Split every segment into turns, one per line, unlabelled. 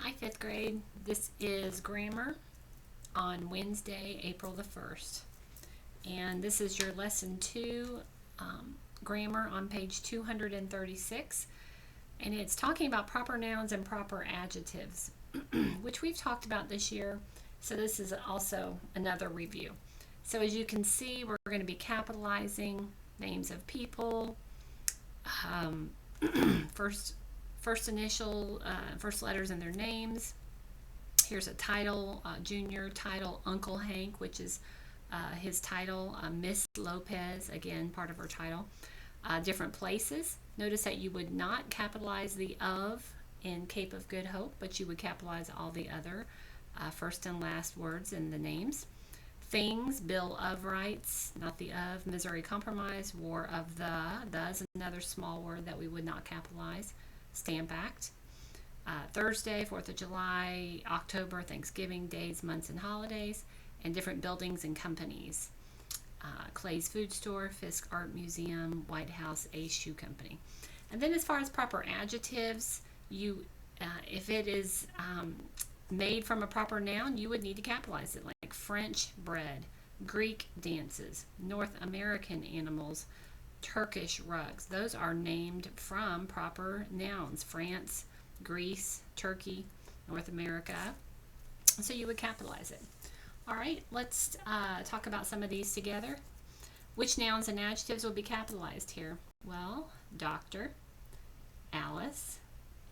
Hi, fifth grade. This is grammar on Wednesday, April the 1st. And this is your lesson 2 grammar on page 236. And it's talking about proper nouns and proper adjectives, which we've talked about this year. So this is also another review. So as you can see, we're going to be capitalizing names of people, um, first initial, first letters in their names. Here's a title, junior title, Uncle Hank, which is his title. Miss Lopez, again, part of her title. Different places. Notice that you would not capitalize the of in Cape of Good Hope, but you would capitalize all the other first and last words in the names. Things, Bill of Rights, not the of. Missouri Compromise, War of the is another small word that we would not capitalize. Stamp Act. Thursday, 4th of July, October, Thanksgiving, days, months, and holidays, and different buildings and companies. Clay's Food Store, Fisk Art Museum, White House, Ace Shoe Company. And then as far as proper adjectives, if it is made from a proper noun, you would need to capitalize it, like French bread, Greek dances, North American animals, Turkish rugs. Those are named from proper nouns. France, Greece, Turkey, North America. So you would capitalize it. All right, let's talk about some of these together. Which nouns and adjectives will be capitalized here? Well, Doctor, Alice,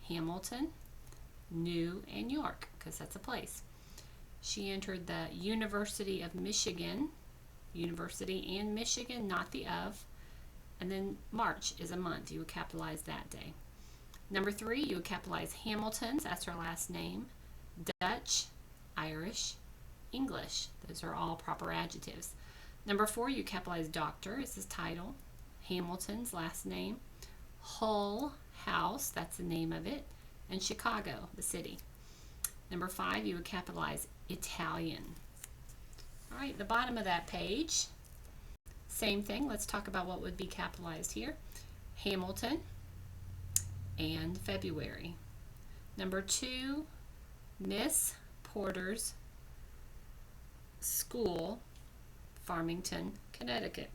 Hamilton, New, and York, because that's a place. She entered the University of Michigan. University and Michigan, not the of. And then March is a month. You would capitalize that day. Number 3, you would capitalize Hamilton's. That's her last name. Dutch, Irish, English. Those are all proper adjectives. Number 4, you capitalize Doctor is his title. Hamilton's last name. Hull House, that's the name of it. And Chicago, the city. Number 5, you would capitalize Italian. All right, the bottom of that page. Same thing. Let's talk about what would be capitalized here. Hamilton and February. Number 2, Miss Porter's School, Farmington, Connecticut.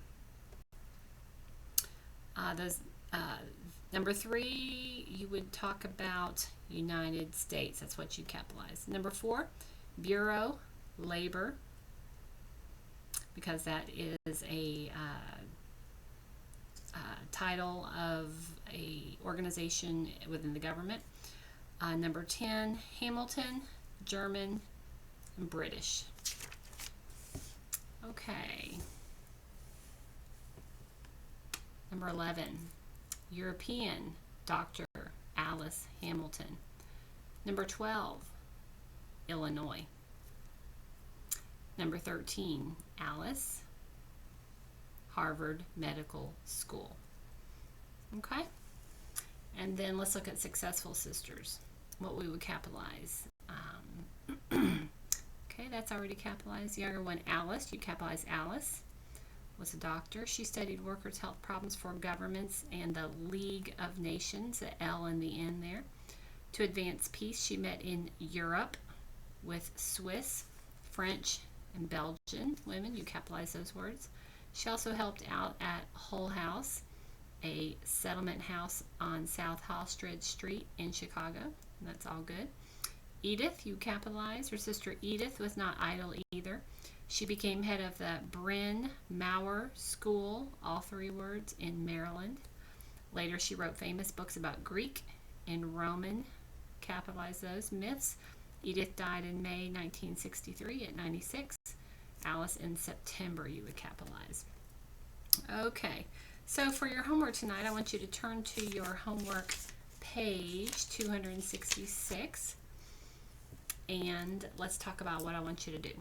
Number 3, you would talk about United States. That's what you capitalize. Number 4, Bureau, Labor, because that is a title of a organization within the government. Number 10, Hamilton, German, and British. Okay. Number 11, European, Dr. Alice Hamilton. Number 12, Illinois. Number 13, Alice, Harvard Medical School. Okay? And then let's look at successful sisters, what we would capitalize. Okay, that's already capitalized. The younger one, Alice, you capitalize Alice, was a doctor. She studied workers' health problems for governments and the League of Nations, the L and the N there. To advance peace, she met in Europe with Swiss, French, and Belgian women. You capitalize those words. She also helped out at Hull House, a settlement house on South Halsted Street in Chicago. That's all good. Edith, you capitalize. Her sister Edith was not idle either. She became head of the Bryn Mawr School, all 3 words, in Maryland. Later, she wrote famous books about Greek and Roman, capitalize those, myths. Edith died in May 1963 at 96. Alice in September, you would capitalize. Okay, so for your homework tonight, I want you to turn to your homework page 266, and let's talk about what I want you to do.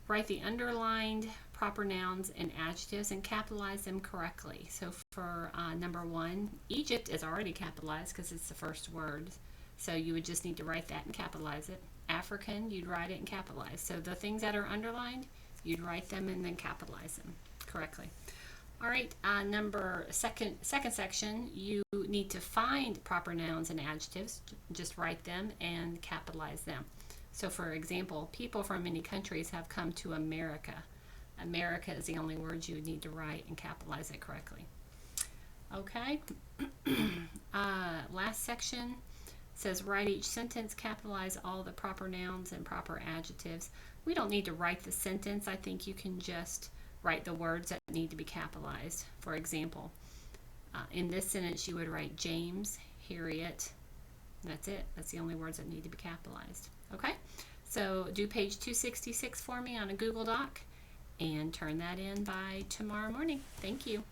Write the underlined proper nouns and adjectives and capitalize them correctly. So for number 1, Egypt is already capitalized because it's the first word. So you would just need to write that and capitalize it. African, you'd write it and capitalize. So the things that are underlined, you'd write them and then capitalize them correctly. All right, second section, you need to find proper nouns and adjectives. Just write them and capitalize them. So, for example, people from many countries have come to America. America is the only word you would need to write and capitalize it correctly. Okay. Last section says write each sentence, capitalize all the proper nouns and proper adjectives. We don't need to write the sentence. I think you can just write the words that need to be capitalized. For example, in this sentence you would write James, Harriet. That's it. That's the only words that need to be capitalized. Okay? So do page 266 for me on a Google Doc and turn that in by tomorrow morning. Thank you.